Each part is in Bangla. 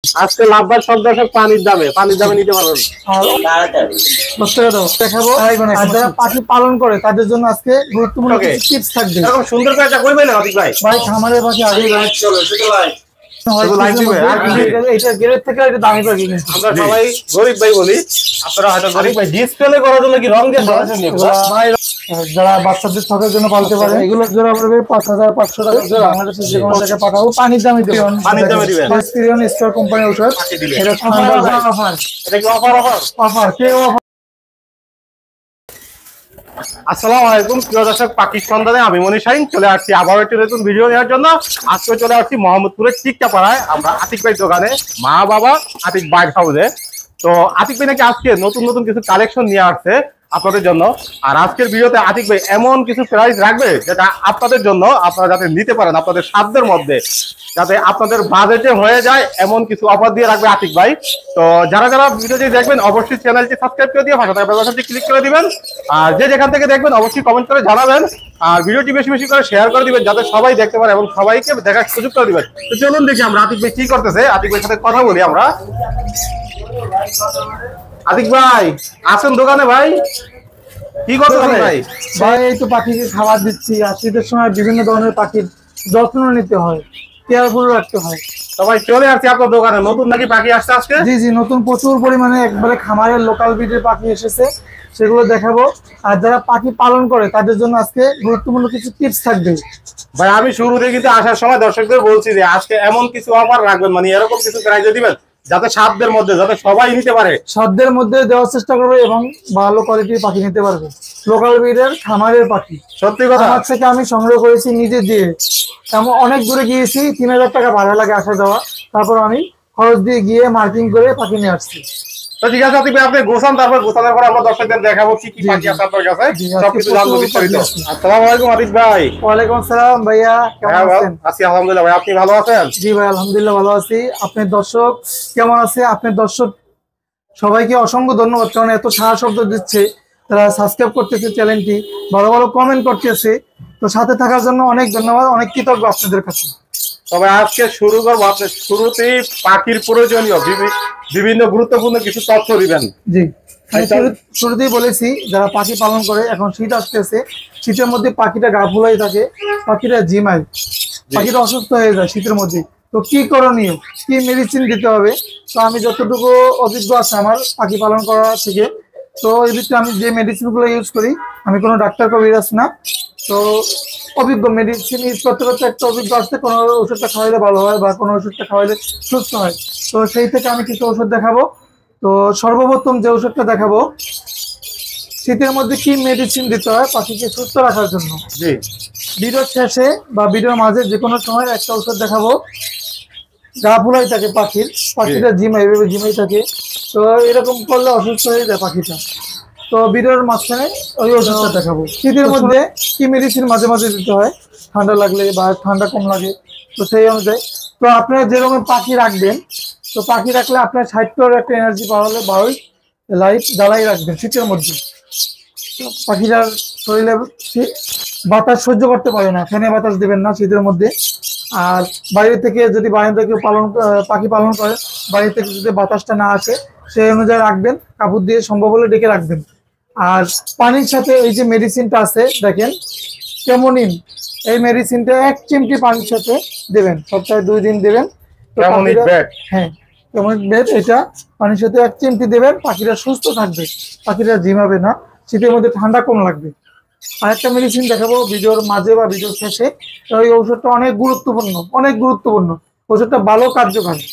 আজকে লাভবার সব দর্শক পানির দামে নিতে পারবেন। দেখাবো আর যারা পাখি পালন করে তাদের জন্য আজকে গুরুত্বপূর্ণ কিছু টিপস থাকবে। এরকম সুন্দর করে এটা কইবেন আতিক ভাই। ভাই খামারের পাখি আগে লাইভ চলে শুধু লাইভ এটা গেরের থেকে এটা দামি পাখি কিন্তু আমরা সবাই গরিব ভাই বলি, আপনারা হয়তো গরিব ভাই। ডিসপ্লে করার জন্য কি রং দিয়ে ভাই যারা বাচ্চাদের থাকার জন্য পালতে পারে এগুলো জোড়া পড়বে 5500 টাকা জোড়া। বাংলাদেশের যে কোনো জায়গায় পাঠাবো, পানির দামে দিবেন। এক্সপেরিয়ন স্টোর কোম্পানি ঔষধ। এটা অফার, এটা কি অফার কে অফার। আসসালামু আলাইকুম প্রিয় দর্শক, পাখির সন্ধানে আমি মনি শাহিন চলে আসছি আবারও একটি নতুন ভিডিও নেওয়ার জন্য। আজকে চলে আসছি মোহাম্মদপুরের টিকটাপাড়ায় আমরা আতিক ভাই দোকানে, মা বাবা আতিক বার্ড হাউসে। তো আতিক ভাই নাকি আজকে নতুন নতুন কিছু কালেকশন নিয়ে আসছে আপনাদের জন্য। আর আজকের ভিডিওতে আতিক ভাই এমন কিছু প্রাইস রাখবে যেটা আপনাদের জন্য, আপনারা যাতে নিতে পারেন আপনাদের সাধ্যের মধ্যে, যাতে আপনাদের বাজেটে হয়ে যায় এমন কিছু অফার দিয়ে রাখবে আতিক ভাই। তো যারা যারা ভিডিওটি দেখবেন অবশ্যই চ্যানেলটি সাবস্ক্রাইব করে দিয়ে পাশে থাকা বেল বাটনটি ক্লিক করে দিবেন। আর যে যেখান থেকে দেখবেন অবশ্যই কমেন্ট করে জানাবেন। আর ভিডিওটি বেশি বেশি করে শেয়ার করে দিবেন যাতে সবাই দেখতে পারে এবং সবাইকে দেখার সুযোগ করে দিবেন। তো চলুন দেখি আমরা আতিক ভাই কি করতেছে, আতিক ভাইয়ের সাথে কথা বলি আমরা। আতিক ভাই আসেন দোকানে ভাই, কি করতেছেন ভাই? ভাই এই তো পাখিকে খাবার দিচ্ছি। আর শীতের সময় বিভিন্ন ধরনের পাখির যত্ন নিতে হয়, কেয়ারফুল রাখতে হয়। সবাই চলে আসছি আপনার দোকানে। নতুন নাকি পাখি আসছে আজকে? জি জি, নতুন প্রচুর পরিমাণে একবারে খামারের লোকাল ব্রিডের পাখি এসেছে, সেগুলো দেখাবো। আর যারা পাখি পালন করে তাদের জন্য আজকে গুরুত্বপূর্ণ কিছু টিপস থাকবে। ভাই আমি শুরুতে কিন্তু আসার সময় দর্শকদের বলছি যে আজকে এমন কিছু অফার রাখবেন, মানে এরকম কিছু প্রাইজে দিবেন যাতে সাধ্যের মধ্যে, যাতে সবাই নিতে পারে। সাধ্যের মধ্যে দেওয়ার চেষ্টা করবে এবং ভালো কোয়ালিটির পাখি নিতে পারবে। লোকাল ব্রিডের খামারের পাখি, সত্যি কথা, আমার থেকে আমি সংগ্রহ করেছি নিজে দিয়ে। এমন অনেক দূরে গিয়েছি, 3000 টাকা ভাড়া লাগে আসা যাওয়া। তারপর আমি খরচ দিয়ে গিয়ে মার্কিং করে পাখি নিয়ে আসছি। তো ঠিক আছে আতিক ভাই, আপনি গোছান, তারপর গোছানোর পর আমরা দর্শকদের দেখাবো কি কি পাখি আছে আপনার কাছে, সবকিছু জানবো বিস্তারিত। আসসালামু আলাইকুম আতিক ভাই। ওয়ালাইকুম আসসালাম ভাইয়া, কেমন আছেন? আছি আলহামদুলিল্লাহ ভাই, আপনি ভালো আছেন? জি ভাই আলহামদুলিল্লাহ ভালো আছি। আপনার দর্শক কেমন আছে? আপনার দর্শক সবাইকে অসংখ্য ধন্যবাদ, কারণ এত সাহা শব্দ দিচ্ছে, তারা সাবস্ক্রাইব করতেছে চ্যানেলটি, ভালো ভালো কমেন্ট করতেছে। তো সাথে থাকার জন্য অনেক ধন্যবাদ, অনেক কৃতজ্ঞ আপনাদের কাছে। তবে আজকে শুরু করবো, আপনি শুরুতেই পাখির প্রয়োজনীয় বিভিন্ন গুরুত্বপূর্ণ কিছু তথ্য দিবেন। জি, শুরুতেই বলেছি যারা পাখি পালন করে, এখন শীত আসতেছে, শীতের মধ্যে পাখিটা গা ফুলাই থাকে, পাখিটা জিমায়, পাখিটা অসুস্থ হয়ে যায় শীতের মধ্যে। তো কি করণীয়, কি মেডিসিন দিতে হবে? তো আমি যতটুকু অভিজ্ঞ আছে আমার পাখি পালন করা থেকে, তো এই ভিতরে আমি যে মেডিসিনগুলো ইউজ করি, আমি কোনো ডাক্তার কবিরাজ না, তো অভিজ্ঞ মেডিসিন ইউজ করতে করতে একটা অভিজ্ঞ আসতে, কোনো ওষুধটা খাওয়াইলে ভালো হয় বা কোনো ওষুধটা খাওয়াইলে সুস্থ হয়। তো সেই থেকে আমি কিছু ওষুধ দেখাবো। তো সর্বপ্রথম যে ওষুধটা দেখাবো, শীতের মধ্যে কি মেডিসিন দিতে হয় পাখিকে সুস্থ রাখার জন্য। জি, ভিডিওর শেষে বা ভিডিওর মাঝে যে কোনো সময় একটা ওষুধ দেখাবো। গা ফুলাই থাকে পাখিটা এইভাবে জিমাই থাকে, তো এরকম করলে অসুস্থ হয়ে যায় পাখিটা। তো ভিডিওর মাঝখানে ওই ওষুধটা দেখাবো। শীতের মধ্যে কি মেডিসিন মাঝে মাঝে দিতে হয়, ঠান্ডা লাগলে বা ঠান্ডা কম লাগে, তো সেই অনুযায়ী। তো আপনারা যেরকম পাখি রাখবেন, তো পাখি রাখলে আপনার 60 একটা এনার্জি পাওয়া হলে 12 লাইট জ্বালাই রাখবেন শীতের মধ্যে। তো পাখিটার শরীরে বাতাস সহ্য করতে পারে না, ফ্যানে বাতাস দেবেন না শীতের মধ্যে। আর বাইরে থেকে যদি বাইরে থেকে পাখি পালন করে, বাইরে থেকে যদি বাতাসটা না আসে সেই অনুযায়ী রাখবেন, কাপড় দিয়ে সম্ভব হলে ডেকে রাখবেন। আর পানির সাথে এই যে মেডিসিনটা আছে দেখেন, ক্যামোনিন, এই মেডিসিনটা 1 চিমটি পানির সাথে দেবেন, সপ্তাহে 2 দিন দেবেন। হ্যাঁ, ক্যামোনিন বেড, এটা পানির সাথে 1 চিমটি দেবেন, পাখিরা সুস্থ থাকবে, পাখিরা ঝিমাবে না, শীতের মধ্যে ঠান্ডা কম লাগবে। আর একটা মেডিসিন দেখাবো ভিডিওর মাঝে বা ভিডিওর শেষে। ওই ওষুধটা অনেক গুরুত্বপূর্ণ, ওষুধটা ভালো কার্যকারী।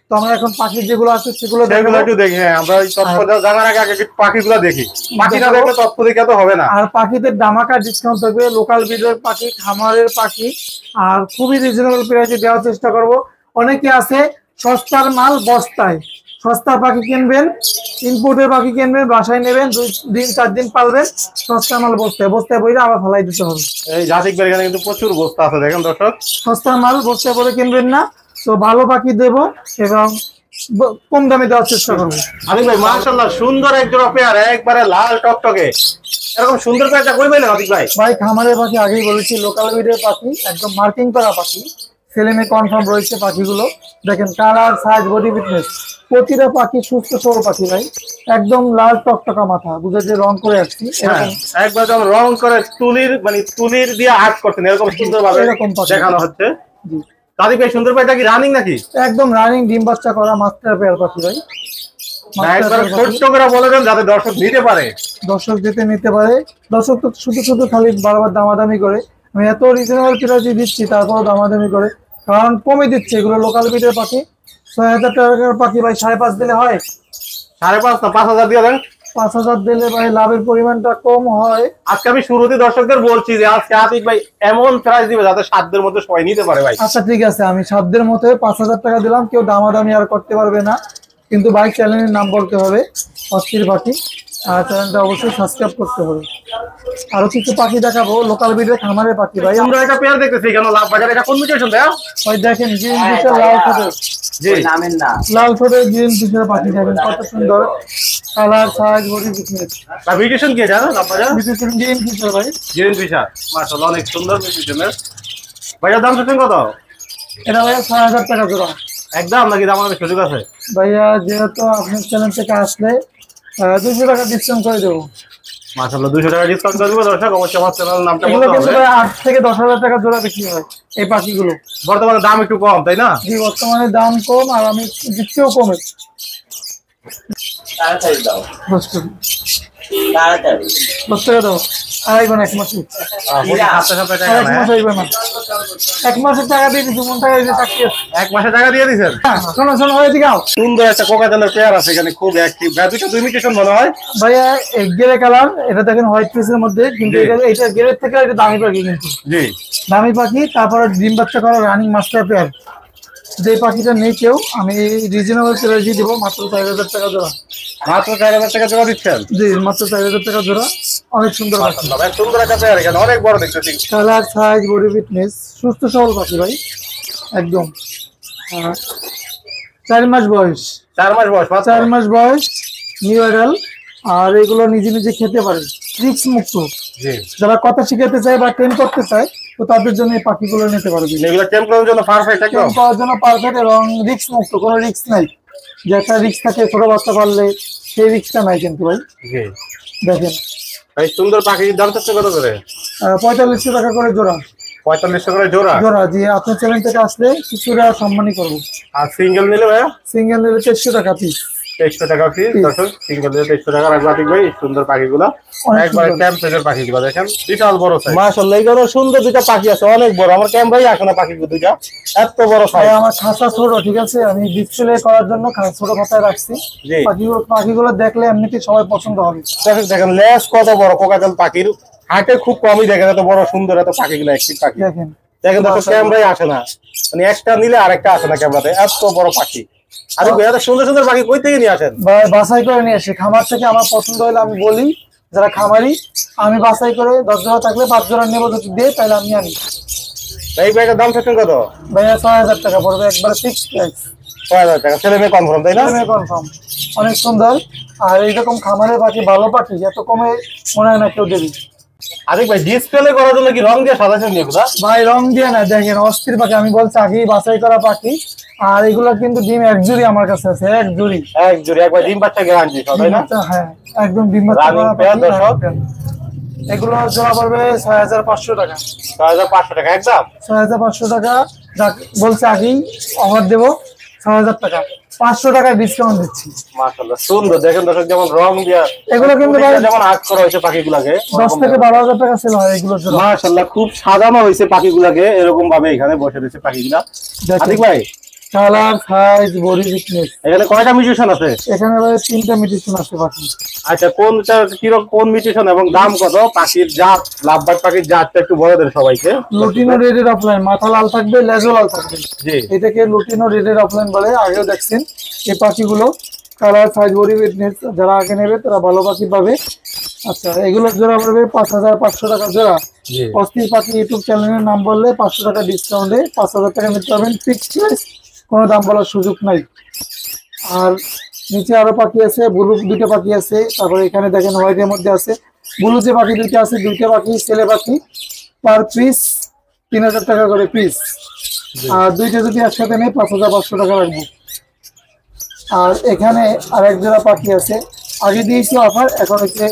তো আমরা এখন পাখির যেগুলো আছে সেগুলো একটু দেখি। হ্যাঁ, আমরা এই তথ্য জানার আগে পাখিগুলো দেখি, পাখিটা দেখলে তথ্য দেখে তো হবে না। আর পাখিদের দামাকা ডিসকাউন্ট থাকবে, লোকাল ব্রিডের পাখি, খামারের পাখি, আর খুবই রিজনেবল প্রাইসে দেওয়ার চেষ্টা করব। অনেকে আছে সস্তার মাল বস্তায়, সস্তার পাখি কিনবেন, ইম্পোর্টের পাখি কিনবেন, বাসায় নেবেন, 2 দিন 4 দিন পালবেন, সস্তার মাল বস্তায় বইলে আবার ফেলাই দিতে হবে। এই জাতিক ভাই এখানে কিন্তু প্রচুর বস্তা আছে, দেখেন দর্শক, সস্তার মাল বস্তায় বলে কিনবেন না। তো ভালো পাখি দেবো এবং কম দামে দেওয়ার চেষ্টা করবো। আতিক ভাই মাশাআল্লাহ সুন্দর একজোড়া পেয়ার, একবারে লাল টকটকে, এরকম সুন্দর পেয়ারটা কই পাইলেন আতিক ভাই? ভাই খামারের পাখি আগেই বলেছি, লোকাল ব্রিডের পাখি, একদম মার্কিং করা পাখি, ছেলে মেয়ে কনফার্ম রয়েছে পাখিগুলো। দেখেন কালার, সাইজ, বডি ফিটনেস, প্রতিটা পাখি সুস্থ সবল পাখি ভাই। একদম লাল টকটকা মাথা, বুঝে যে রং করে আসছি হ্যাঁ, এরকম। একবার যখন রং করে তুলির মানে তুলির দিয়ে আর্ট করছেন এরকম সুন্দর ভাবে এরকম পাখি দেখানো হচ্ছে। জি, তাদের ভাই সুন্দর ভাইটা কি রানিং নাকি? একদম রানিং ডিম বাচ্চা করা মাস্টার পেয়ার পাখি ভাই। না, মাস্টার একবার পেয়ার পাখি। ছোট্ট করে বলে দেন যাতে দর্শক নিতে পারে। দর্শক যেতে নিতে পারে। দর্শক তো শুধু শুধু খালি বারবার দামাদামি করে, আমি এত রিজনেবল প্রাইসে দিচ্ছি তারপর দামাদামি করে, কারণ কমে দিচ্ছে। এগুলো লোকাল বিটের পাখি, ৬,০০০ টাকার পাখি ভাই ৫.৫ দিলে হয়? 5.5 না 5,000 দিয়ে দেন। ৫,০০০ দিলে ভাই লাভের পরিমাণটা কম হয়। আজকে আমি শুরুতে দর্শকদের বলছি যে আজকে আতিক ভাই এমন প্রাইস দিবে যাতে সাধ্যের মধ্যে সবাই নিতে পারে ভাই। আচ্ছা ঠিক আছে, আমি সাধ্যের মতো ৫,০০০ টাকা দিলাম, কেউ দামাদামি আর করতে পারবে না। কিন্তু ভাই চ্যানেলের নাম বলতে হবে, অস্থির পাখি, আর চ্যানেলটা অবশ্যই সাবস্ক্রাইব করতে হবে। আরো কিছু পাখি দেখাবো, লোকাল বিটের খামারের পাখি ভাই। আমরা একটা পেয়ার দেখতেছি কেন লাভ বাজার, এটা কোন মিউটেশন ভাইয়া? ভাই দেখেন গ্রিন ফিশার লাল ঠোঁটের, জি নামের না লাল ঠোঁটের গ্রিন ফিশার পাখি দেখেন কত সুন্দর কালার, সাইজ, বডি ফিটনেস। না মিউটেশন কি এটা লাভ বাজার? বিশেষ গ্রিন ফিশার ভাই, গ্রিন ফিশার মাশাআল্লাহ অনেক সুন্দর মিউটেশনের। ভাইয়া দাম শুনছেন কত? এটা ভাইয়া ৬,০০০ টাকা জোড়া। একদম নাকি দাম অনেক সুযোগ আছে? ভাইয়া যেহেতু আপনার চ্যানেল থেকে আসলে ২০০ টাকা ডিসকাউন্ট করে দেবো। মাশাআল্লাহ 200 টাকা ডিসকাউন্ট করে দিব দর্শক, অবশ্যই আমার চ্যানেলের নামটা এগুলো বলতে কিন্তু হবে। ভাই ৮ থেকে ১০,০০০ টাকা জোড়া বিক্রি হয় এই পাখিগুলো। বর্তমানে দাম একটু কম তাই না? জি, বর্তমানে দাম কম আর আমি দিচ্ছেও কমে। তাড়াতাড়ি দাও, ১০ টাকা, তাড়াতাড়ি। ১০ টাকা দাও। আর আইব না এক মাসে, সাথে সাথে টাকা আর এক না, মাস আইব না। এক মাসের টাকা দিয়ে দিচ্ছি, মন টাকা দিয়ে চাকরি আছে। এক মাসে টাকা দিয়ে দিয়েছেন। শোনো শোনো ভাই এদিকে আও। সুন্দর একটা কোকাটেলের পেয়ার আছে এখানে, খুব অ্যাক্টিভ। দুইটা দুই মিউটেশন মনে হয়। ভাইয়া গেরে কালার, এটা দেখেন হোয়াইট পিসের মধ্যে, কিন্তু জি। এটা গেরের থেকে এটা দামি পাখি, কিন্তু জি দামি পাখি। তারপরে ডিম বাচ্চা করা রানিং মাস্টার পেয়ার। যে পাখিটা নেই কেউ, আমি রিজনেবল প্রাইসে দিব, মাত্র ৪,০০০ টাকা জোড়া। মাত্র 4,000 টাকা জোড়া দিচ্ছেন। জি, মাত্র ৪,০০০ টাকা জোড়া। অনেক সুন্দর পাখি, মাশাআল্লাহ ভাই সুন্দর একটা পেয়ার, এখানে অনেক বড় দেখতেছি। কালার, সাইজ, বডি ফিটনেস, সুস্থ সবল পাখি ভাই একদম। ৪ মাস বয়স, 4 মাস বয়স মাত্র। ৪ মাস বয়স, নিউ অ্যাডাল। আর এগুলো নিজে নিজে খেতে পারে, রিস্ক মুক্ত। জি যারা কথা শিখাতে চায় বা ট্রেন করতে চায়, তো তাদের জন্য এই পাখিগুলো নিতে পারবে। এগুলো টেম্প করার জন্য পারফেক্ট একদম। ট্রেন করার জন্য পারফেক্ট এবং রিস্ক মুক্ত, কোনো রিস্ক নাই। যে একটা রিস্ক থাকে ছোট বাচ্চা পারলে, সেই রিস্কটা নাই কিন্তু ভাই। জি দেখেন ভাই সুন্দর পাখির দাম চাচ্ছে কত করে? ৪৫০০ টাকা করে জোড়া। 4500 করে জোড়া। জোড়া, যে আপনার চ্যানেল থেকে আসলে কিছুটা সম্মানই করবো। আর সিঙ্গেল নিলে ভাইয়া সিঙ্গেল নিলে ৩০০ টাকা পিস। 2300 টাকা ফিস। দর্শক সিঙ্গেল নিলে 2300 টাকা রাখবো আতিক ভাই। এই সুন্দর পাখিগুলো অনেক একবার সুন্দর। ক্যাম্পের পাখিগুলো দেখেন, বিশাল বড় সাইজ। মাশাআল্লাহ এগুলো সুন্দর দুটো পাখি আছে, অনেক বড়। আমার ক্যামেরাই আসে না পাখিগুলো দুইটা, এত বড় ভাই সাইজ। আমার খাঁচা ছোট, ঠিক আছে, আমি ডিসপ্লে করার জন্য ছোট খাঁচায় রাখছি। জি পাখিগুলো দেখলে এমনিতেই সবাই পছন্দ হবে। দর্শক দেখেন লেজ কত বড়, কোকাটেল পাখির হাটে খুব কমই দেখেন এত বড় সুন্দর এত পাখিগুলো, অ্যাক্টিভ পাখি। দেখেন দেখেন দর্শক ক্যামেরাই আসে না, মানে একটা নিলে আরেকটা আসে না ক্যামেরাতে, এত বড় পাখি। আরে ভাই এত সুন্দর সুন্দর পাখি কই থেকে নিয়ে আসেন? বাছাই করে নিয়ে আসি খামার থেকে। আমার পছন্দ হলে আমি বলি, যারা খামারি, আমি বাছাই করে 10 জোড়া থাকলে 5 জোড়া নেবো, যদি দিয়ে তাহলে আমি আনি। এই ব্যাগের দাম থাকছেন কত? ভাইয়া ৬,০০০ টাকা পড়বে, একবারে ফিক্সড প্রাইস। 6000 টাকা। ছেলে মেয়ে কনফার্ম তাই না? কনফার্ম, অনেক সুন্দর। আর এইরকম খামারের পাখি, ভালো পাখি, এত কমে মনে হয় না কেউ দেবে। আরে ভাই ডিসপ্লে করার জন্য কি রং দিয়ে সাজাচ্ছেন এগুলা? ভাই রং দিয়ে না, দেখেন অস্থির পাখি, আমি বলছি আগে বাছাই করা পাখি। আর এগুলো কিন্তু ডিম এক জুড়ি আমার কাছে আছে, এক জুড়ি। এক জোড়ি একবার ডিম বাচ্চা গ্যারান্টি তাই না? হ্যাঁ, একদম ডিম বাচ্চা Running করা pair, পাখি, দর্শক। এগুলো জোড়া পড়বে ৬,৫০০ টাকা। 6500 টাকা একদম। ৬,৫০০ টাকা বলছে আগেই, অফার দেবো ৬,০০০ টাকা, 500 টাকায় ডিসকাউন্ট দিচ্ছি। মাশাআল্লাহ সুন্দর। দেখেন দর্শক যেমন রং দিয়া এগুলো কিন্তু ভাই যেমন আর্ট করা হয়েছে পাখিগুলাকে, 10 থেকে 12,০০০ টাকা সেল হয় এগুলো জোড়া। মাশাআল্লাহ খুব সাজানো হয়েছে পাখিগুলাকে, এরকম ভাবে এখানে বসে রয়েছে পাখিগুলা। আতিক ভাই কালার, সাইজ, বডি ফিটনেস, এখানে কয়টা মিউটেশন আছে? এখানে ভাই 3টা মিউটেশন আছে পাখি। আচ্ছা কোনটা কিরকম, কোন মিউটেশন এবং দাম কত? পাখির জাত, লাভবার্ড পাখির জাতটা একটু বলে দেন সবাইকে। লুটিনো রেডের অফলাইন, মাথা লাল থাকবে, লেজও লাল থাকবে। জি এটাকে লুটিনো রেডের অফলাইন বলে, আগেও দেখছেন এই পাখিগুলো। কালার, সাইজ, বডি ফিটনেস, যারা আগে নেবে তারা ভালো পাখি পাবে। আচ্ছা, এগুলো জোড়া পড়বে ৫,৫০০ টাকা জোড়া। জি অস্থির পাখি ইউটিউব চ্যানেলের নাম বললে 500 টাকা ডিসকাউন্টে 5,০০০ টাকা নিতে পারবেন, ফিক্সড প্রাইস, কোনো দাম বলার সুযোগ নাই। আর নিচে আরো পাখি আছে, ব্লু 2টা পাখি আছে। তারপরে এখানে দেখেন হোয়াইটের মধ্যে আছে, ব্লু যে পাখি 2টা আছে, 2টা পাখি ছেলে পাখি, পার পিস 3,০০০ টাকা করে পিস। আর দুইটা যদি একসাথে নেই 5500 টাকা রাখবো। আর এখানে আরেক জোড়া পাখি আছে, আগে দিয়েছি অফার, এখন হচ্ছে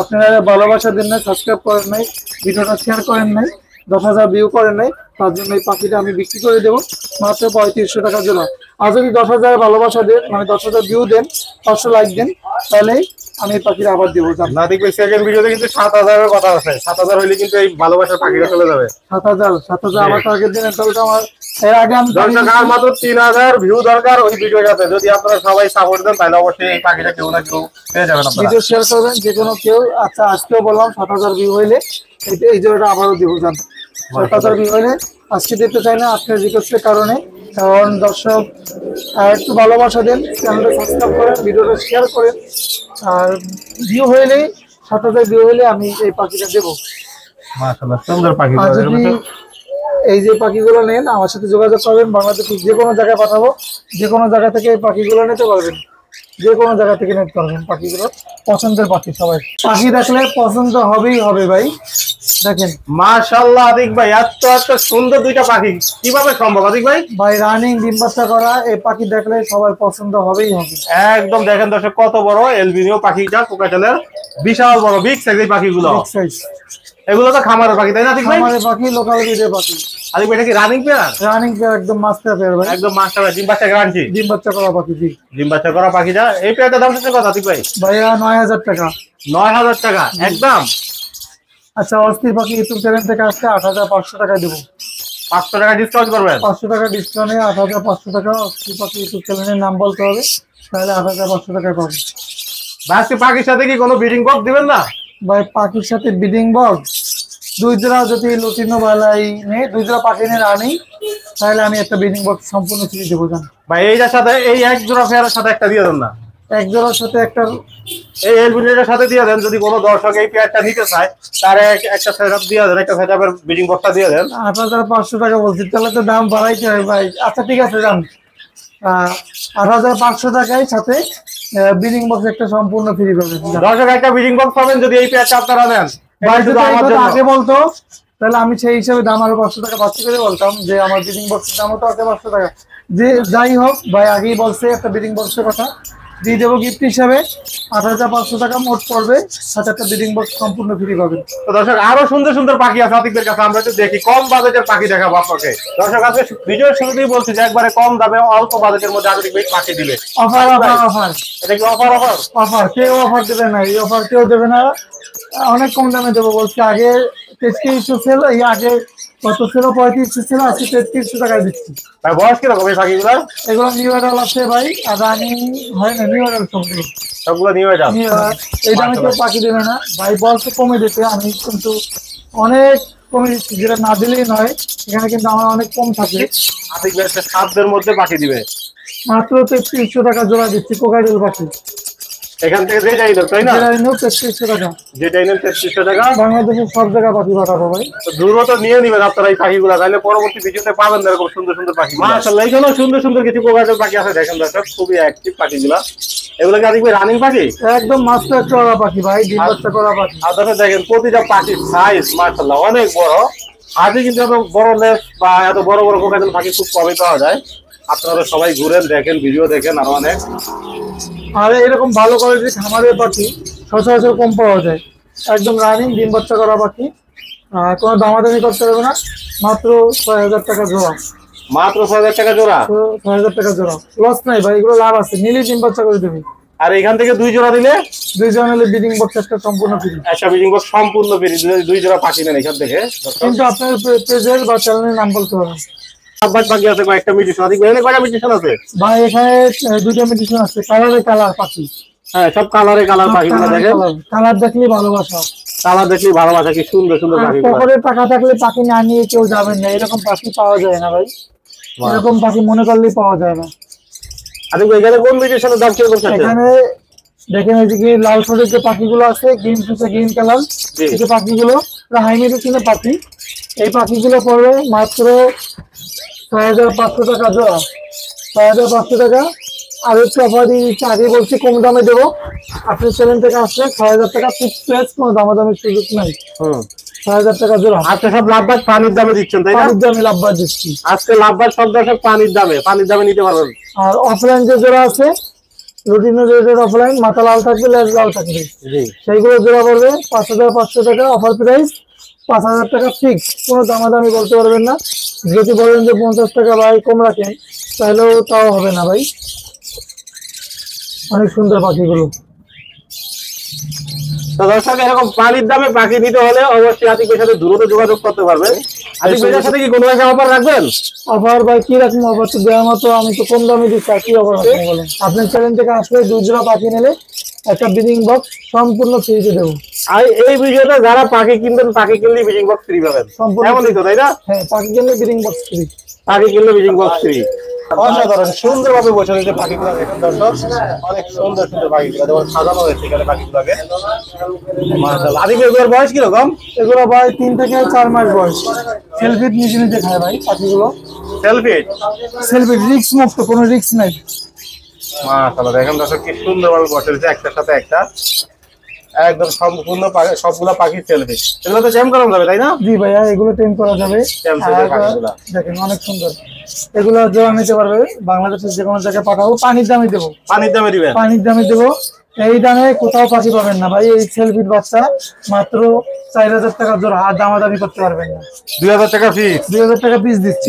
আপনারা ভালোবাসা দেন না, সাবস্ক্রাইব করেন নাই, ভিডিওটা শেয়ার করেন নাই, 10,000 ভিউ করেন নাই, তার জন্য এই পাখিটা আমি বিক্রি করে দেবো মাত্র 3500 টাকা জোড়া। আর যদি 10,000 ভালোবাসা দেন, মানে 10,000 ভিউ দেন, 500 লাইক দেন, তাহলেই আমি এই পাখিটা আবার দেবো। নাতিক ভাই সেকেন্ড ভিডিওতে কিন্তু 7,000 এর কথা আছে, 7,000 হইলে কিন্তু এই ভালোবাসার পাখিটা চলে যাবে। 7,000 আমার টার্গেট দিন, তাহলে তো আমার এর আগে আমি দর্শক আর মাত্র 3,000 ভিউ দরকার ওই ভিডিওটাতে। যদি আপনারা সবাই সাপোর্ট দেন তাহলে অবশ্যই এই পাখিটা কেউ না কেউ পেয়ে যাবেন আপনারা। ভিডিও শেয়ার করবেন যে কোনো কেউ। আচ্ছা, আজকেও বললাম 7,000 ভিউ হইলে এই জোড়াটা আবারও দিব। জান 7,000 ভিউ হইলে আজকে দিতে চাই না আপনার রিকোয়েস্টের কারণে, কারণ দর্শক একটু ভালোবাসা দেন, চ্যানেলটা সাবস্ক্রাইব করেন, ভিডিওটা শেয়ার করেন। আর ভিউ হইলেই 7,000 ভিউ হইলে আমি এই পাখিটা দেবো। মাশাআল্লাহ সুন্দর পাখি। আর যদি এই যে পাখিগুলো নেন আমার সাথে যোগাযোগ করবেন, বাংলাদেশের যে কোনো জায়গায় পাঠাবো, যে কোনো জায়গা থেকে এই পাখিগুলো নিতে পারবেন, যে কোনো জায়গা থেকে নিতে পারবেন। পাখিগুলো পছন্দের পাখি, সবাই পাখি দেখলে পছন্দ হবেই হবে ভাই। দেখেন মাশাআল্লাহ আতিক ভাই, এত এত সুন্দর দুইটা পাখি কিভাবে সম্ভব আতিক ভাই? ভাই রানিং ডিম বাচ্চা করা এই পাখি দেখলে সবার পছন্দ হবেই হবে। একদম দেখেন দর্শক কত বড় এলবিনিও পাখিটা, কোকাটেলের বিশাল বড় বিগ সাইজ এই পাখিগুলো। Big size. এগুলো তো খামারের পাখি তাই না আতিক ভাই? আমাদের পাখি লোকাল ব্রিডের পাখি। আতিক ভাই এটা কি রানিং পেয়ার? রানিং পেয়ার, একদম মাস্টার পেয়ার ভাই, একদম মাস্টার ভাই, ডিম বাচ্চা গ্যারান্টি। ডিম বাচ্চা করা পাখি। জি ডিম বাচ্চা করা পাখিটা। এই পেয়ারটার দাম হচ্ছে কত আতিক ভাই? ভাইয়া 9,000 টাকা। 9,000 টাকা একদম। আচ্ছা, অস্থির পাখি ইউটিউব চ্যানেল থেকে আসলে 8,500 টাকা দেবো। 500 টাকা ডিসকাউন্ট করবেন? 500 টাকা ডিসকাউন্টে 8,500 টাকা। অস্থির পাখি ইউটিউব চ্যানেলের নাম বলতে হবে, তাহলে 8,500 টাকা পাবেন। ভাই আজকে পাখির সাথে কি কোনো ব্রিডিং বক্স দিবেন না? ভাই পাখির সাথে ব্রিডিং বক্স 2 জোড়া যদি লুটিনো বেলায় নেই, 2 জোড়া পাখি নিয়ে রানি, তাহলে আমি একটা ব্রিডিং বক্স সম্পূর্ণ ফ্রি দেবো। জান ভাই এইটার সাথে এই এক জোড়া পেয়ারের সাথে একটা দিয়ে দেন না? এক জোড়ার সাথে একটা এই এলবিনিটার সাথে দিয়ে দেন। যদি কোনো দর্শক এই পেয়ারটা নিতে চায় তার একটা সেটআপ দিয়ে দেন, একটা সেটআপের ব্রিডিং বক্সটা দিয়ে দেন। 8,500 টাকা বলছি, তাহলে তো দাম বাড়াইতে হয় ভাই। আচ্ছা ঠিক আছে, যান 8,500 টাকায় সাথে ব্রিডিং বক্স একটা সম্পূর্ণ ফ্রি পাবেন। দর্শক একটা ব্রিডিং বক্স পাবেন যদি এই পেয়ারটা আপনারা নেন। ভাই শুধু যদি আমার জন্য। আগে বলতো তাহলে আমি সেই হিসাবে দাম আরো 500 টাকা বাড়তি করে বলতাম যে আমার ব্রিডিং বক্সের দাম হতো 500 টাকা। যে যাই হোক ভাই, আগেই বলছে একটা ব্রিডিং বক্সের কথা দিয়ে দেবো গিফট হিসাবে। 8,500 টাকা মোট পড়বে, সাথে একটা ব্রিডিং বক্স সম্পূর্ণ ফ্রি পাবেন। তো দর্শক আরো সুন্দর সুন্দর পাখি আছে আতিকদের কাছে, আমরা একটু দেখি। কম বাজেটের পাখি দেখাবো আপনাকে। দর্শক আজকে ভিডিওর শুরুতেই বলছি যে একবারে কম দামে অল্প বাজেটের মধ্যে আতিক ভাই পাখি দিবে। অফার অফার এটা কি অফার? অফার কেউ অফার দেবে না, এই অফার কেউ দেবে না। অনেক কম দামে দেবো বলছি। আগে 3300 ছিল, এই আগে কত ছিল 3500 ছিল, আজকে 3300 টাকায় দিচ্ছি। ভাই বয়স কিরকম এই পাখিগুলো? এগুলো নিউ অ্যাডাল আছে ভাই, আর রানিং হয় না, নিউ অ্যাডাল সবগুলো। সবগুলো নিয়ে যান। এই দামে কেউ পাখি দেবে না ভাই, বয়স কমে দিতে আমি কিন্তু অনেক কমে দিচ্ছি, যেটা না দিলেই নয়। এখানে কিন্তু আমার অনেক কম থাকে। আতিক ভাই 7 মধ্যে পাখি দিবে। মাত্র 3300 টাকা জোড়া দিচ্ছি কোকাটেল পাখি। এখান থেকে যেটাই দেন তাই না? যেটা নিউ 3300 টাকা। যেটাই নেন 3300 টাকা। বাংলাদেশের সব জায়গায় পাখি পাঠাবো ভাই। তো দ্রুত নিয়ে নিবেন আপনারা এই পাখিগুলো, তাহলে পরবর্তী ভিডিওতে পাবেন না এরকম সুন্দর সুন্দর পাখি। মাশাআল্লাহ এখানেও সুন্দর সুন্দর কিছু কোকাটেল পাখি আছে, দেখেন দর্শক খুবই অ্যাক্টিভ পাখিগুলা। এগুলো কি আতিক ভাই রানিং পাখি? একদম মাস্টার করা পাখি ভাই, ডিম বাচ্চা করা পাখি। আর দর্শক দেখেন প্রতিটা পাখির সাইজ মাশাআল্লাহ অনেক বড়। আজকে কিন্তু এত বড় লেস বা এত বড় বড় কোকাটেল পাখি খুব কমই পাওয়া যায়। আপনারা সবাই ঘুরেন, দেখেন, ভিডিও দেখেন আরো অনেক। আর এরকম ভালো কোয়ালিটির খামারের পাখি সচরাচর কম পাওয়া যায়। একদম রানিং ডিম বাচ্চা করা পাখি, কোনো দামাদামি করতে হবে না। মাত্র 6,000 টাকা জোড়া। মাত্র 6,000 টাকা জোড়া। তো 6,000 টাকা জোড়া, লস নাই ভাই, এগুলো লাভ আছে। নিলে ডিম বাচ্চা করে দেবে। আর এখান থেকে 2 জোড়া দিলে 2 জোড়া নিলে ব্রিডিং বক্স একটা সম্পূর্ণ ফ্রি। একটা ব্রিডিং বক্স সম্পূর্ণ ফ্রি। 2 জোড়া পাখি নেন এখান থেকে। কিন্তু আপনার পেজের বা চ্যানেলের নাম বলতে হবে। আব্বাস পাখি আছে কয়েকটা মিউটেশন। আতিক ভাই এখানে কয়টা মিউটেশন আছে? ভাই এখানে 2টা মেডিসিন আছে, কালারে কালার পাখি। হ্যাঁ সব কালারে কালার পাখিগুলো দেখেন। কালার দেখলে ভালোবাসা, কালার দেখলে ভালোবাসা, কি সুন্দর সুন্দর পাখিগুলো। পকেটে টাকা থাকলে পাখি না নিয়ে কেউ যাবেন না, এরকম পাখি পাওয়া যায় না ভাই। এরকম পাখি মনে করলেই পাওয়া যায় না। আতিক ভাই এখানে কোন মিউটেশনের দাম কিরকম চাচ্ছেন? এখানে দেখেন এই যে লাল সরের যে পাখিগুলো আছে, গ্রিন ফিসে গ্রিন কালার, এই যে পাখিগুলো হাই মেডিসিনের পাখি, এই পাখিগুলো পড়বে মাত্র 6,500 টাকা জোড়া। 6,500 টাকা। আর একটু অফার দিচ্ছি, আগে বলছি কম দামে দেবো। আপনি চ্যানেল থেকে আসলে 6,000 টাকা ফিক্স প্রাইস, কোনো দামাদামির সুযোগ নাই। 6,000 টাকা জোড়া। আজকে সব লাভবাজ পানির দামে দিচ্ছেন তাই না? পানির দামে লাভবাজ দিচ্ছি আজকে লাভবাজ সব দর্শক পানির দামে নিতে পারবেন। আর অফলাইন যে জোড়া আছে রুটিন রেটের অফলাইন, মাথা লাল থাকবে, লেজ লাল থাকবে, জি সেইগুলো জোড়া পড়বে 5,500 টাকা অফার প্রাইস, 5,000 টাকা ফিক্স, কোনো দামাদামি বলতে পারবেন না। যদি বলেন যে 50 টাকা ভাই কম রাখেন তাহলেও তাও হবে না ভাই। অনেক সুন্দর পাখিগুলো। তো দর্শক এরকম পানির দামে পাখি নিতে হলে অবশ্যই আতিক ভাইয়ের সাথে দ্রুত যোগাযোগ করতে পারবেন। আতিক ভাইয়ের সাথে কি কোনো একটা অফার রাখবেন? অফার ভাই কি রকম অফার তো দেওয়ার মতো, আমি তো কম দামে দিচ্ছি, আর কি অফার রাখবো বলেন? আপনার চ্যানেল থেকে আসলে 2 জোড়া পাখি নিলে একটা ব্রিডিং বক্স সম্পূর্ণ ফ্রিতে দেবো। আর এই ভিডিওতে যারা পাখি কিনবেন, পাখি কিনলে ব্রিডিং বক্স ফ্রি পাবেন, সম্পূর্ণ এমনই তো তাই না? হ্যাঁ, পাখি কিনলে ব্রিডিং বক্স ফ্রি। পাখি কিনলে ব্রিডিং বক্স ফ্রি। অসাধারণ সুন্দরভাবে বসে রয়েছে পাখিগুলো, দেখেন দর্শক অনেক সুন্দর সুন্দর পাখিগুলো যেমন সাজানো হয়েছে এখানে পাখিগুলোকে। মাশাআল্লাহ। আতিক ভাইয়ের বয়স কিরকম? এগুলো ভাই 3 থেকে 4 মাস বয়স। সেলফিট নিজে নিজে খায় ভাই পাখিগুলো। সেলফিট রিস্ক মুক্ত, কোনো রিস্ক নাই। মাশাআল্লাহ দেখেন দর্শক কি সুন্দরভাবে বসে রয়েছে একটার সাথে একটা, একদম সম্পূর্ণ সবগুলো পাখি সেলফি। এগুলো তো টেম করা যাবে তাই না? জি ভাইয়া, এগুলো টেম করা যাবে। দেখেন অনেক সুন্দর, এগুলো জোড়া নিতে পারবে, বাংলাদেশের যে কোনো জায়গায় পাঠাবো, পানির দামে দেবো। পানির দামে দিবেন? পানির দামে দেবো। এই দামে কোথাও পাখি পাবেন না ভাই। এই সেলফিট বাচ্চা মাত্র 4,000 টাকা জোড়া, আর দামাদামি করতে পারবেন না। 2,000 টাকা পিস? 2,000 টাকা পিস দিচ্ছি।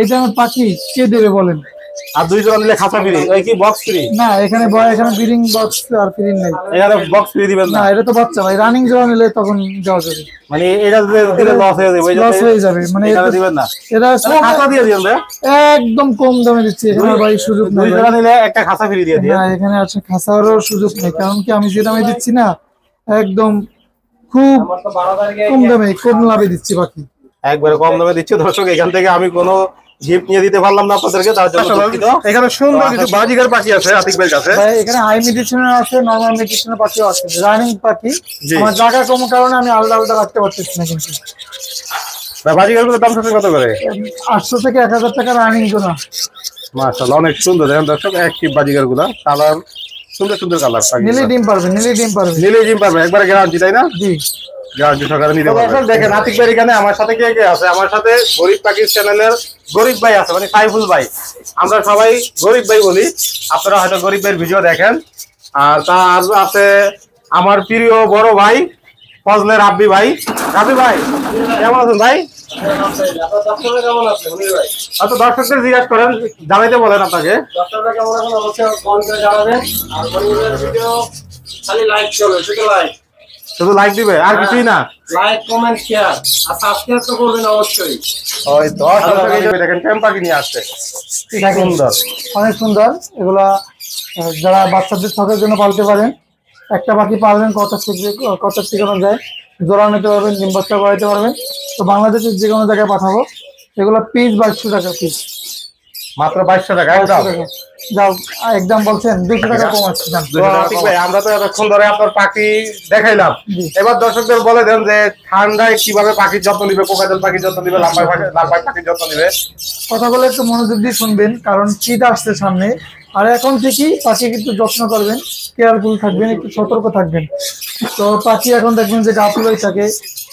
এই দামে পাখি কে দেবে বলেন? আর 2 জোড়া নিলে খাঁচা ফ্রি, ওই কি বক্স ফ্রি? না, এখানে ব্রিডিং বক্স আর ফ্রি নেই। এখানে বক্স ফ্রি দিবেন না? এটা তো বাচ্চা ভাই, রানিং জোড়া নিলে তখন দেওয়া যাবে। মানে এটা দিলে লস হয়ে যাবে? লস হয়ে যাবে মানে এটা দিবেন না? এটা খাঁচা দিয়ে দিবেন ভাই, একদম কম দামে দিচ্ছি। এখানে ভাই সুযোগ নেই। 2 জোড়া নিলে একটা খাঁচা ফ্রি দিয়ে দিন। না, এখানে আছে খাঁচারও সুযোগ নেই, কারণ কি আমি যে দামে দিচ্ছি না, একদম খুব কম দামে, কম লাভে দিচ্ছি পাখি, একবারে কম দামে দিচ্ছি। দর্শক এখান থেকে আমি কোনো গিফট নিয়ে দিতে পারলাম না আপনাদেরকে, তার জন্য দুঃখিত। এখানে সুন্দর কিছু বাজিকার পাখি আছে আতিক ভাইয়ের কাছে। ভাই এখানে হাই মেডিসিনের আছে, নরমাল মেডিসিনের পাখিও আছে, রানিং পাখি। আমার জায়গা কম কারণে আমি আলাদা আলাদা রাখতে পারতেছি না। কিন্তু বাজিকার গুলোর দাম কত করে? 800 থেকে 1,000 টাকা রানিং জোড়া। মাশাআল্লাহ অনেক সুন্দর দেখেন দর্শক, অ্যাক্টিভ বাজিকার গুলা, কালার সুন্দর সুন্দর কালার। নীলি ডিম পারবে, নীলি ডিম পারবে, নীলি ডিম পারবে, একবারে গ্যারান্টি তাই না? জি গ্যারান্টি সহকারে নিতে পারবেন। দেখেন আতিক ভাই এখানে আমার সাথে কে কে আছে? আমার সাথে গরিব পাখির চ্যানেলের গরিব ভাই আছে, মানে সাইফুল ভাই। আমরা সবাই গরিব ভাই বলি, আপনারা হয়তো গরিব ভাইয়ের ভিডিও দেখেন। আর তার আছে আমার প্রিয় বড় ভাই ফজলে রাব্বি ভাই। রাব্বি ভাই কেমন আছেন ভাই? আচ্ছা দর্শকদের জিজ্ঞাসা করেন, জানাইতে বলেন আপনাকে। দর্শকরা কেমন আছেন অবশ্যই কমেন্ট করে জানাবেন। আর গরিবের ভিডিও খালি লাইক করবে, শুধু লাইক, শুধু লাইক দিবে আর কিছুই না? লাইক কমেন্ট শেয়ার আর সাবস্ক্রাইব তো করবেন অবশ্যই। ওই তো দর্শক এই দেখেন কেমন পাখি নিয়ে আসছে, কি সুন্দর, অনেক সুন্দর। এগুলা যারা বাচ্চাদের শখের জন্য পালতে পারেন, একটা পাখি পালবেন কত ঠিকানো যায়, জোড়া নিতে পারবেন, ডিম বাচ্চা করাইতে পারবেন। তো বাংলাদেশের যে কোনো জায়গায় পাঠাবো। এগুলো পিস 2,200 টাকা পিস, মাত্র 2,200 টাকা। যাও একদম বলছেন 200 টাকা কম আছে। ভাই আমরা তো এতক্ষণ ধরে আপনার পাখি দেখাইলাম, এবার দর্শকদের বলে দেন যে ঠান্ডায় কিভাবে পাখির যত্ন নিবে, কোকাটেল পাখির যত্ন নিবে, লাম্বাই পাখির যত্ন নিবে। কথাগুলো একটু মনোযোগ দিয়ে শুনবেন, কারণ শীত আসছে সামনে। আর এখন থেকেই পাখি কিন্তু যত্ন করবেন, কেয়ারফুল থাকবেন, একটু সতর্ক থাকবেন। তো পাখি এখন দেখবেন যে গা ফুলাই থাকে,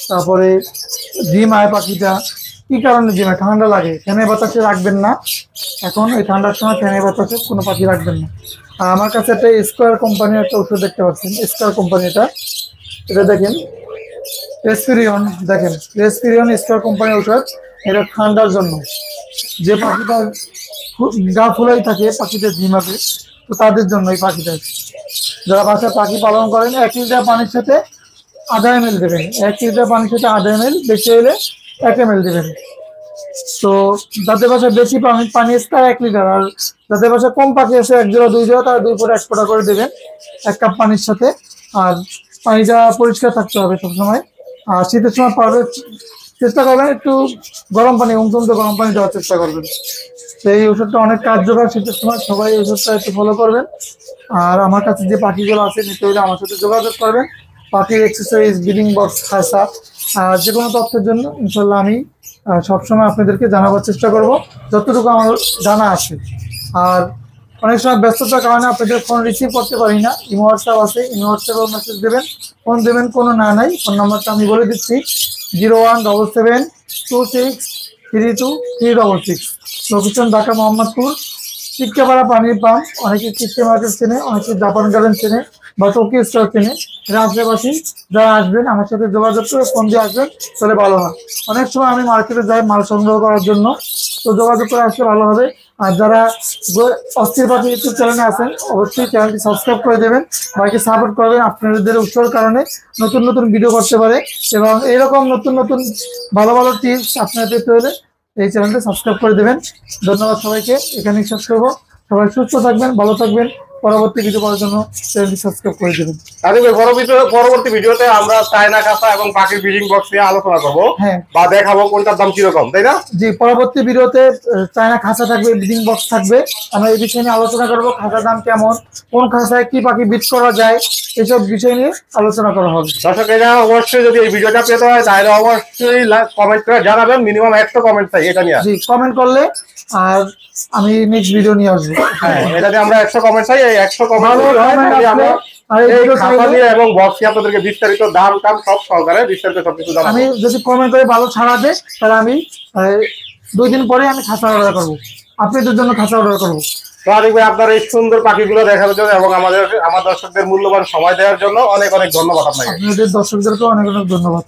তারপরে ডিম আয় পাখিটা। কি কারণে ডিম আয়? ঠান্ডা লাগে, ফ্যানের বাতাসে রাখবেন না। এখন এই ঠান্ডার সময় ফ্যানের বাতাসে কোনো পাখি রাখবেন না। আর আমার কাছে একটা স্কোয়ার কোম্পানির একটা ওষুধ দেখতে পাচ্ছেন, স্কোয়ার কোম্পানিটা, এটা দেখেন, রেসপিরিয়ন, দেখেন রেসপিরিয়ন স্কোয়ার কোম্পানির ওষুধ। এটা ঠান্ডার জন্য, যে পাখিটা গা ফুলাই থাকে, পাখিটা ঝিমাবে, তো তাদের জন্য এই পাখিটা। যারা বাসায় পাখি পালন করেন 1 লিটার পানির সাথে আধা ml দেবেন, 1 লিটার পানির সাথে আধা ml, বেশি হলে 1 ml দেবেন। তো যাদের বাসায় বেশি পানি আছে তারা 1 লিটার, আর যাদের বাসায় কম পাখি আছে 1 জোড়া 2 জোড়া, তারা 2 ফোঁটা 1 ফোঁটা করে দেবেন 1 কাপ পানির সাথে। আর পানিটা পরিষ্কার থাকতে হবে সবসময়। আর শীতের সময় পারবে চেষ্টা করবেন একটু গরম পানি, উমচুমতে গরম পানি দেওয়ার চেষ্টা করবেন। তো এই ওষুধটা অনেক কার্যকর শীতের সময়, সবাই এই ওষুধটা একটু ফলো করবেন। আর আমার কাছে যে পাখিগুলো আছে নিতে হলে আমার সাথে যোগাযোগ করবেন। পাখির এক্সারসাইজ, ব্রিডিং বক্স, খাঁচা, যে কোনো তথ্যের জন্য ইনশাল্লাহ আমি সবসময় আপনাদেরকে জানাবার চেষ্টা করব, যতটুকু আমার জানা আছে। আর অনেক সময় ব্যস্ততার কারণে আপনাদের ফোন রিসিভ করতে পারি না। ইমো হোয়াটসঅ্যাপ আছে, ইমো হোয়াটসঅ্যাপে মেসেজ দেবেন, ফোন দেবেন, কোনো না নাই। ফোন নাম্বারটা আমি বলে দিচ্ছি 0177263236। লোকেশন ঢাকা মোহাম্মদপুর, টিক্কাপাড়া পানির পাম্প। অনেকে কিস্তে মার্কেট চেনে, অনেকে জাপান গার্ডেন চেনে বা টোকিও স্টোর চেনে। এরা আশেপাশে যারা আসবেন আমার সাথে যোগাযোগ করে ফোন দিয়ে আসবেন, তাহলে ভালো হয়। অনেক সময় আমি মার্কেটে যাই মাল সংগ্রহ করার জন্য, তো যোগাযোগ করে আসলে ভালো হবে। আর যারা অস্থির পাখি ইউটিউব চ্যানেলে আছেন অবশ্যই চ্যানেলটি সাবস্ক্রাইব করে দেবেন, বাইকে সাপোর্ট করবেন। আপনাদের উৎসাহের কারণে নতুন নতুন ভিডিও করতে পারে এবং এইরকম নতুন নতুন ভালো ভালো টিপস আপনার পেতে হলে এই চ্যানেলটা সাবস্ক্রাইব করে দেবেন। ধন্যবাদ সবাইকে, এখানেই শেষ করবো। সবাই সুস্থ থাকবেন, ভালো থাকবেন। পরবর্তী ভিডিও পাওয়ার জন্য চ্যানেলটি সাবস্ক্রাইব করে দেবেন। পরবর্তী ভিডিওতে আমরা চায়না কাঁচা এবং পাখির ব্রিডিং বক্স নিয়ে আলোচনা করবো, হ্যাঁ, বা দেখাবো কোনটার দাম কিরকম, তাই না? জি, পরবর্তী ভিডিওতে চায়না খাঁচা থাকবে, ব্রিডিং বক্স থাকবে। আমরা এই বিষয় নিয়ে আলোচনা করবো, খাঁচার দাম কেমন, কোন খাঁচায় কি পাখি বিট করা যায়, এসব বিষয় নিয়ে আলোচনা করা হবে। দর্শক এরা অবশ্যই যদি এই ভিডিওটা পেতে হয় তাহলে অবশ্যই কমেন্ট করে জানাবেন। মিনিমাম 100 কমেন্ট চাই এটা নিয়ে। জি, কমেন্ট করলে আর আমি নেক্সট ভিডিও নিয়ে আসবো। হ্যাঁ, এটাতে আমরা 100 কমেন্ট চাই। এই 100 কমেন্ট ভালো comment আসলে আর এই এই ভিডিও খাতা চাইলে নিয়ে এবং বক্সে আপনাদেরকে বিস্তারিত দাম টাম সব সহকারে বিস্তারিত সবকিছু জানাবো। আমি যদি কমেন্ট করে ভালো ছাড়া দেয় তাহলে আমি 2 দিন পরে আমি খাঁচা অর্ডার করবো, আপনাদের জন্য খাঁচা অর্ডার করবো। তো আরিফ ভাই, আপনার এই সুন্দর পাখিগুলো দেখার জন্য এবং আমার দর্শকদের মূল্যবান সময় দেওয়ার জন্য অনেক অনেক ধন্যবাদ আপনাকে। আপনাদের দর্শকদেরকে অনেক অনেক ধন্যবাদ।